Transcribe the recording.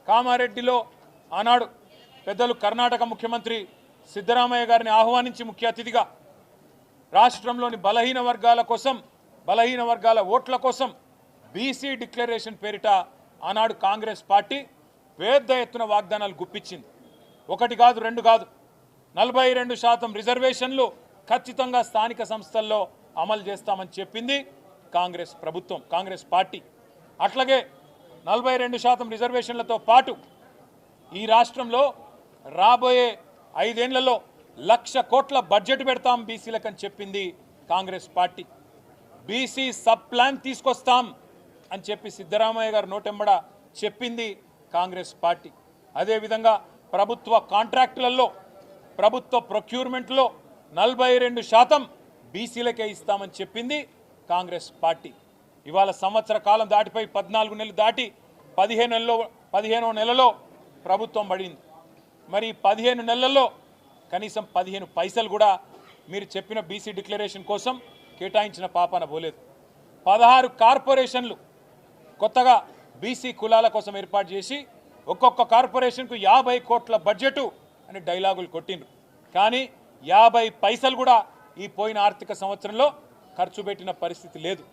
కామారెడ్డిలో ఆనాడు పెద్దలు కర్ణాటక ముఖ్యమంత్రి సిద్ధరామయ్య గారిని ఆహ్వానించి ముఖ్య అతిథిగా రాష్ట్రంలోని బలహీన వర్గాల ఓట్ల కోసం బీసీ డిక్లరేషన్ పేరిట ఆనాడు కాంగ్రెస్ పార్టీ పెద్ద ఎత్తున వాగ్దానాలు గుప్పించింది. ఒకటి కాదు, రెండు కాదు, 42% రిజర్వేషన్లు ఖచ్చితంగా స్థానిక సంస్థల్లో అమలు చేస్తామని చెప్పింది కాంగ్రెస్ ప్రభుత్వం, కాంగ్రెస్ పార్టీ. అట్లాగే 42% రిజర్వేషన్లతో పాటు ఈ రాష్ట్రంలో రాబోయే 5 ఏళ్లలో 1,00,000 కోట్ల బడ్జెట్ పెడతాం బీసీలకని చెప్పింది Congress party. BC sub plan తీసుకొస్తాం అని చెప్పి సిద్ధరామయ్య గారు నోటెంబడ చెప్పింది కాంగ్రెస్ పార్టీ. అదేవిధంగా ప్రభుత్వ కాంట్రాక్టులలో, ప్రభుత్వ ప్రొక్యూర్మెంట్లో 42% బీసీలకే ఇస్తామని చెప్పింది కాంగ్రెస్ పార్టీ. ఇవాళ సంవత్సర కాలం దాటిపోయి 14 నెలలు దాటి 15వ నెలలో ప్రభుత్వం పడింది. మరి 15 నెలల్లో కనీసం 15 పైసలు కూడా మీరు చెప్పిన బీసీ డిక్లరేషన్ కోసం కేటాయించిన పాపాన పోలేదు. 16 కార్పొరేషన్లు కొత్తగా బీసీ కులాల కోసం ఏర్పాటు చేసి ఒక్కొక్క కార్పొరేషన్కు 50 కోట్ల బడ్జెటు అని డైలాగులు కొట్టిండ్రు. కానీ 50 పైసలు కూడా ఈ పోయిన ఆర్థిక సంవత్సరంలో ఖర్చు పెట్టిన పరిస్థితి లేదు.